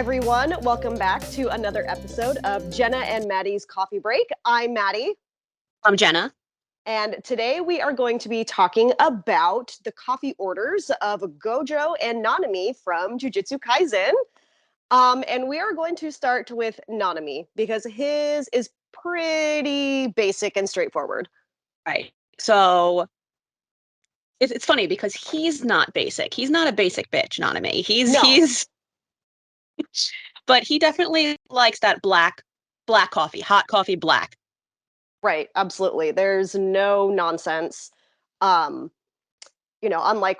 everyone. Welcome back to another episode of Jenna and Maddie's Coffee Break. I'm Maddie. I'm Jenna. And today we are going to be talking about the coffee orders of Gojo and Nanami from Jujutsu Kaisen. And we are going to start with Nanami because his is pretty basic and straightforward. Right. So it's funny because he's not basic. He's not a basic bitch, Nanami. He's but he definitely likes that black coffee, hot coffee black. Right, absolutely. There's no nonsense. Unlike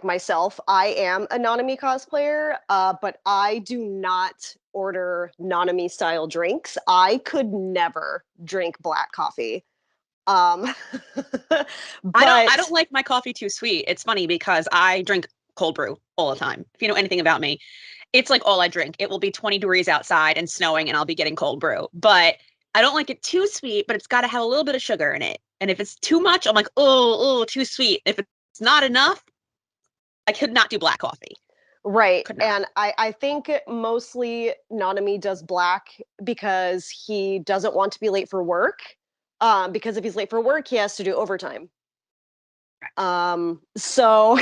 myself, I am a Nanami cosplayer, but I do not order Nanami style drinks. I could never drink black coffee. But I don't like my coffee too sweet. It's funny because I drink cold brew all the time. If you know anything about me, it's like all I drink. It will be 20 degrees outside and snowing and I'll be getting cold brew. But I don't like it too sweet, but it's got to have a little bit of sugar in it. And if it's too much, I'm like, oh, too sweet. If it's not enough, I could not do black coffee. Right. And I think mostly Nanami does black because he doesn't want to be late for work. Because if he's late for work, he has to do overtime. So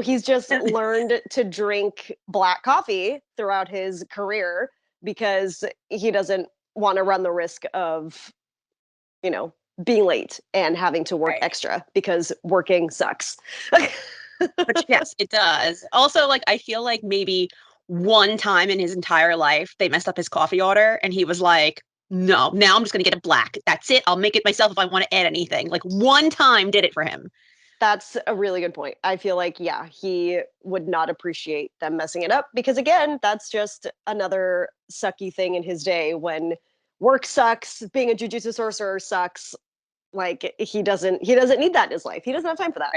he's just learned to drink black coffee throughout his career because he doesn't want to run the risk of, being late and having to work extra because working sucks. But yes, it does. Also, I feel like maybe one time in his entire life, they messed up his coffee order and he was like, no, now I'm just going to get it black. That's it. I'll make it myself if I want to add anything. Like one time did it for him. That's a really good point. I feel like, yeah, he would not appreciate them messing it up because, again, that's just another sucky thing in his day when work sucks, being a jujutsu sorcerer sucks. Like he doesn't need that in his life. He doesn't have time for that.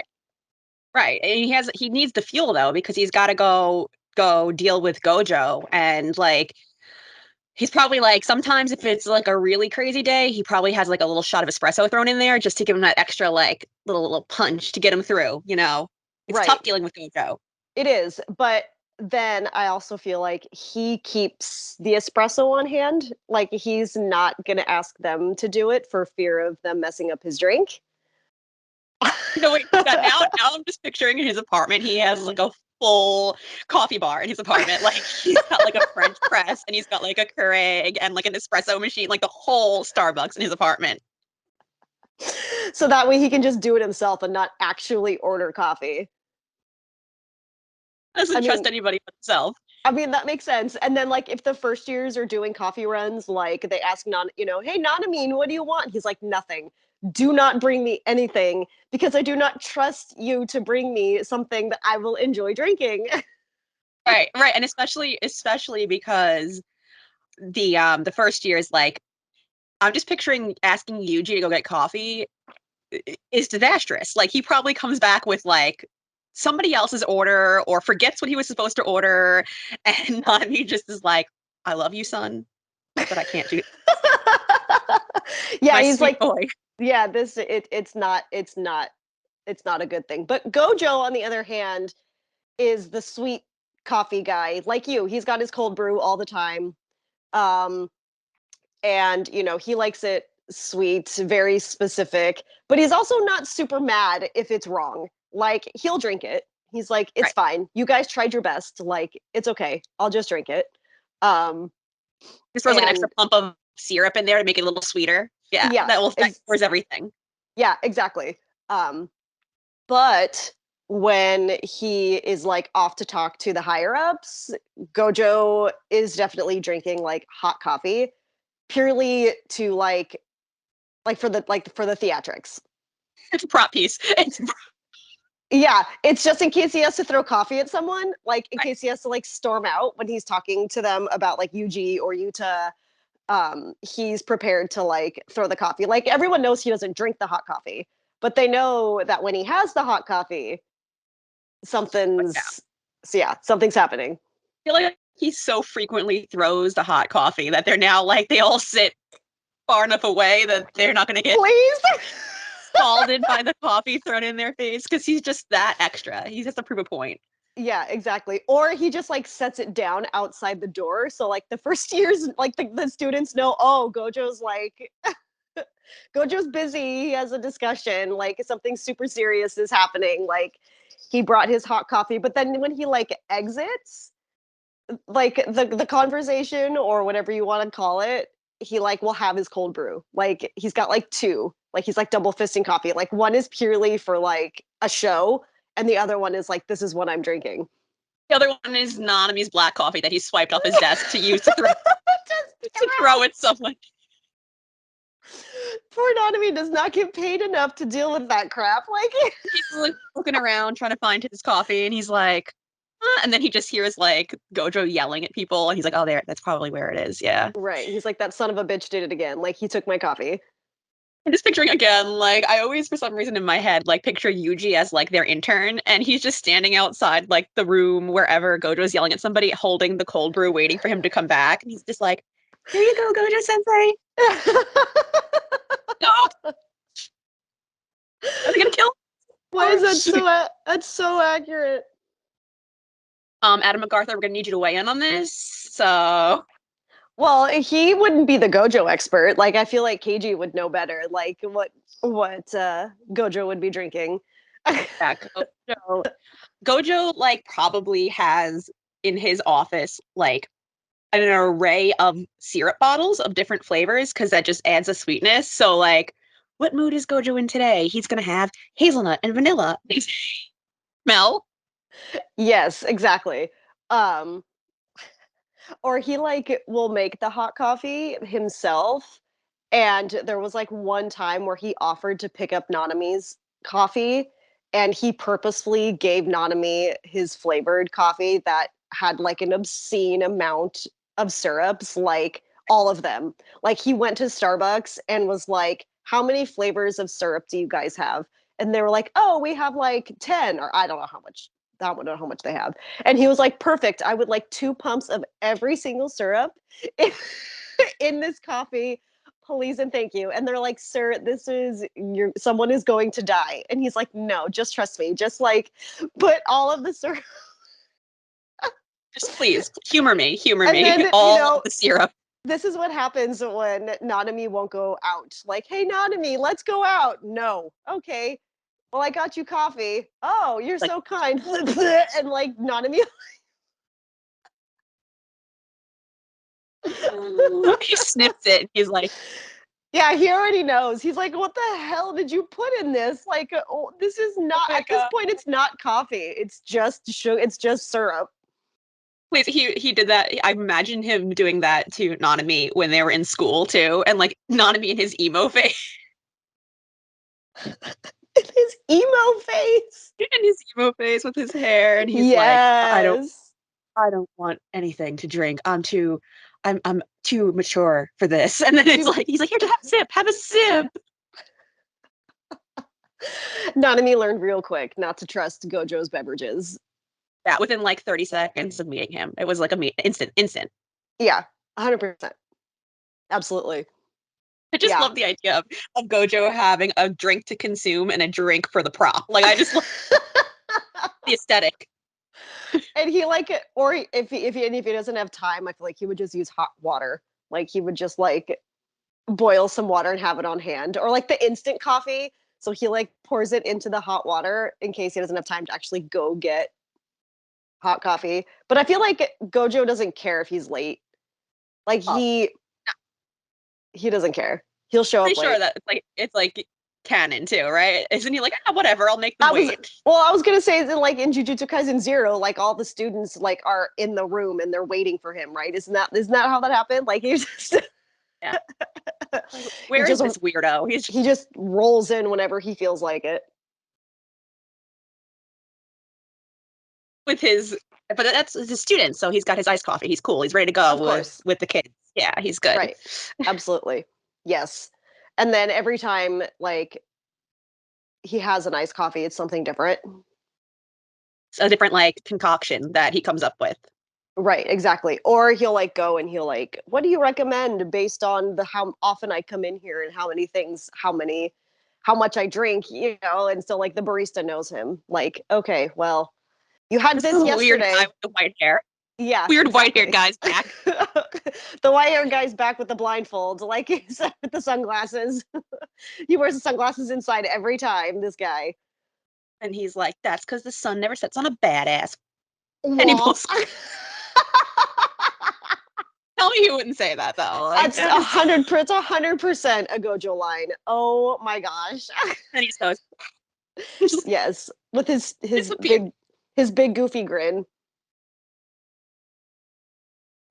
Right. And he needs the fuel though, because he's got to go deal with Gojo. And he's probably sometimes if it's a really crazy day, he probably has a little shot of espresso thrown in there just to give him that extra little punch to get him through, It's tough dealing with Gojo. It is, but then I also feel like he keeps the espresso on hand. Like he's not going to ask them to do it for fear of them messing up his drink. Wait, now I'm just picturing in his apartment, he has a full coffee bar in his apartment. He's got a French press and he's got a Keurig and an espresso machine, the whole Starbucks in his apartment. So that way he can just do it himself and not actually order coffee. Doesn't trust anybody but himself. I mean, that makes sense. And then if the first years are doing coffee runs, they ask hey, Nanami, what do you want? He's like, nothing. Do not bring me anything because I do not trust you to bring me something that I will enjoy drinking. Right. And especially because the first year is I'm just picturing asking Yuji to go get coffee is disastrous. He probably comes back with somebody else's order or forgets what he was supposed to order. And Nanami just is like, I love you, son, but I can't do it. Yeah, he's like, boy. Yeah, it's not a good thing. But Gojo, on the other hand, is the sweet coffee guy. Like you, he's got his cold brew all the time. And he likes it sweet, very specific, but he's also not super mad if it's wrong. He'll drink it. He's like, it's fine. You guys tried your best. It's okay. I'll just drink it. Just throws an extra pump of syrup in there to make it a little sweeter. Yeah, that pours everything. Yeah, exactly. But when he is off to talk to the higher ups, Gojo is definitely drinking hot coffee purely to for the theatrics. It's a prop piece. Yeah, it's just in case he has to throw coffee at someone, in case he has to storm out when he's talking to them about Yuji or Yuta. He's prepared to throw the coffee. Everyone knows he doesn't drink the hot coffee, but they know that when he has the hot coffee, something's happening. I feel like he so frequently throws the hot coffee that they're now they all sit far enough away that they're not going to get scalded by the coffee thrown in their face because he's just that extra. He has to prove a point. Yeah, exactly. Or he just like sets it down outside the door. So like the first years, like the students know, oh, Gojo's like Gojo's busy. He has a discussion. Like something super serious is happening. Like he brought his hot coffee, but then when he like exits, like the conversation or whatever you want to call it, he like will have his cold brew. Like he's got like two. Like he's like double fisting coffee. Like one is purely for like a show, and the other one is like this is what I'm drinking. The other one is Nanami's black coffee that he swiped off his desk to use to throw at someone. Poor Nanami does not get paid enough to deal with that crap. Like he's looking around trying to find his coffee, and he's like, and then he just hears like Gojo yelling at people, and he's like, "Oh, there, that's probably where it is." Yeah, right. He's like that son of a bitch did it again. Like he took my coffee. I'm just picturing again, like I always, for some reason in my head, like picture Yuji as like their intern, and he's just standing outside like the room wherever Gojo's yelling at somebody, holding the cold brew, waiting for him to come back, and he's just like, "Here you go, Gojo Sensei." No, are they gonna kill? Why is that so? That's so accurate. Adam MacArthur, we're gonna need you to weigh in on this. So, well, he wouldn't be the Gojo expert. Like I feel like KG would know better. Like what Gojo would be drinking. yeah, Gojo like probably has in his office like an array of syrup bottles of different flavors because that just adds a sweetness. So like, what mood is Gojo in today? He's gonna have hazelnut and vanilla. Mel? Yes, exactly. Um, or he like will make the hot coffee himself. And there was like one time where he offered to pick up Nanami's coffee, and he purposefully gave Nanami his flavored coffee that had like an obscene amount of syrups, like all of them. Like he went to Starbucks and was like, "How many flavors of syrup do you guys have?" And they were like, "Oh, we have like 10, or I don't know how much. I don't know how much they have." And he was like, "Perfect. I would like 2 pumps of every single syrup in this coffee, please and thank you." And they're like, "Sir, this is someone is going to die." And he's like, "No, just trust me. Just like put all of the syrup." Just please humor me, And then, all of the syrup. this is what happens when Nanami won't go out. Like, "Hey, Nanami, let's go out." "No." "Okay. Well, I got you coffee." "Oh, you're Like, so kind." And like Nanami he sniffs it. He's like, yeah, he already knows. He's like, "What the hell did you put in this? Like, oh, this is oh not, my at this God. point, it's not coffee. It's just sugar. It's just syrup." Please, he did that. I imagine him doing that to Nanami when they were in school too, and like Nanami in his emo face. His emo face. In his emo face with his hair, and he's like, Yes. I don't want anything to drink. I'm too mature for this. And then it's Too- like he's like, here, just have a sip. Nanami learned real quick not to trust Gojo's beverages. Yeah, within like 30 seconds of meeting him, it was like instant. Yeah, 100%. Absolutely. I just Yeah. love the idea of Gojo having a drink to consume and a drink for the prop. Like I just love the aesthetic. And he like, or if he doesn't have time, I feel like he would just use hot water. Like he would just like boil some water and have it on hand, or like the instant coffee. So he like pours it into the hot water in case he doesn't have time to actually go get hot coffee. But I feel like Gojo doesn't care if he's late. Like Oh, he doesn't care. He'll show up pretty sure late. that it's like canon too, right? Isn't he like, whatever, I'll make them wait. I was gonna say that like in Jujutsu Kaisen 0, like all the students like are in the room and they're waiting for him, right? Isn't that how that happened? Like he just Yeah. Like, he where is just this weirdo? he just rolls in whenever he feels like it. With his, but that's his student, so he's got his iced coffee. He's cool. He's ready to go Of course. with the kids. Yeah, he's good. Right. Absolutely. Yes. And then every time like he has an iced coffee, it's something different. It's a different like concoction that he comes up with. Right, exactly. Or he'll like go and he'll like, "What do you recommend based on the how often I come in here and how much I drink?" And so like the barista knows him. Like, okay, well, You had this Weird yesterday. guy with the white hair. Yeah. Weird exactly. white-haired guy's back. The white-haired guy's back with the blindfold, like with the sunglasses. He wears the sunglasses inside every time, this guy. And he's like, that's because the sun never sets on a badass. And he pulls. Tell me you wouldn't say that, though. Like, That's 100% a Gojo line. Oh my gosh. And he just goes, Yes, with his disappear. big goofy grin.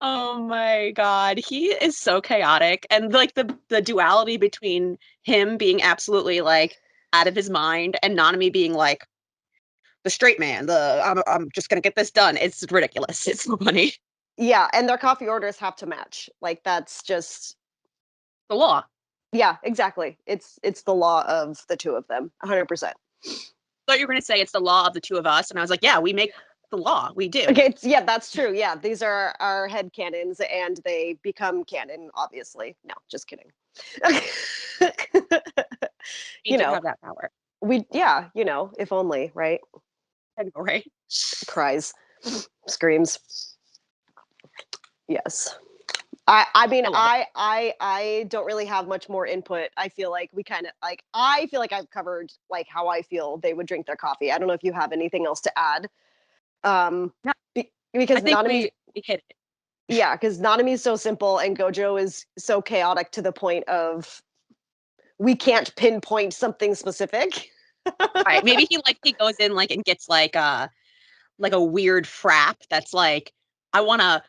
Oh my god, he is so chaotic, and like the duality between him being absolutely like out of his mind and Nanami being like the straight man, I'm just gonna get this done. It's ridiculous. It's so funny. Yeah, and their coffee orders have to match. Like that's just The law. yeah, exactly. It's the law of the two of them, 100%. Thought you were gonna say it's the law of the two of us, and I was like, yeah, we make the law. We do. Okay, yeah, that's true. Yeah, these are our head canons, and they become canon. Obviously, no, just kidding. We do have that power. Yeah, if only, right? I know, right? Cries, screams. Yes. I mean, I don't really have much more input. I feel like we kind of like I feel like I've covered like how I feel they would drink their coffee. I don't know if you have anything else to add. No, Because I think Nanami, we hit it. yeah, because Nanami is so simple and Gojo is so chaotic to the point of we can't pinpoint something specific. Right. Maybe he goes in like and gets like a weird frap that's like, I want a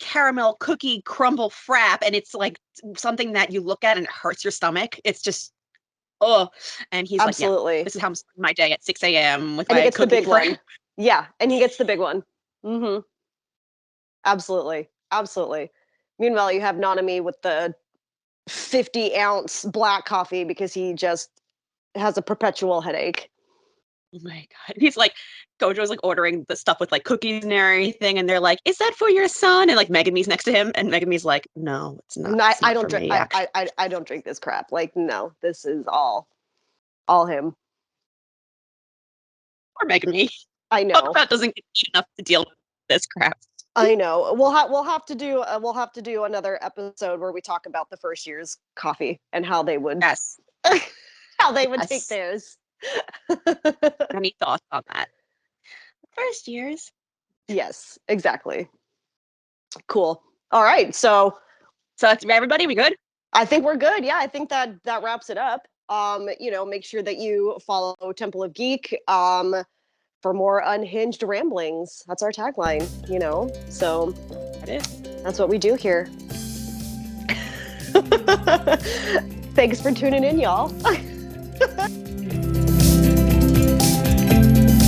caramel cookie crumble frap, and it's like something that you look at and it hurts your stomach. It's just and he's Absolutely. like, yeah, this is how I'm starting my day at 6 a.m. with And my he gets the big frap. one. Yeah, and he gets the big one. Mm-hmm. Absolutely. Absolutely. Meanwhile, you have Nanami with the 50-ounce black coffee because he just has a perpetual headache. Oh my god. He's like, Gojo's like ordering the stuff with like cookies and everything, and they're like, is that for your son? And like Megumi's next to him, and Megumi's like, no, it's not. It's not I don't for drink. me, I don't drink this crap. Like, no, this is all him. Or Megumi. I know. That doesn't get enough to deal with this crap. I know. We'll have to do another episode where we talk about the first year's coffee and how they would Yes. how they would take theirs. Any thoughts on that? First years. Yes, exactly. Cool. All right. So that's everybody. We good? I think we're good. Yeah, I think that wraps it up. Make sure that you follow Temple of Geek for more unhinged ramblings. That's our tagline, So That is. That's what we do here. Thanks for tuning in, y'all.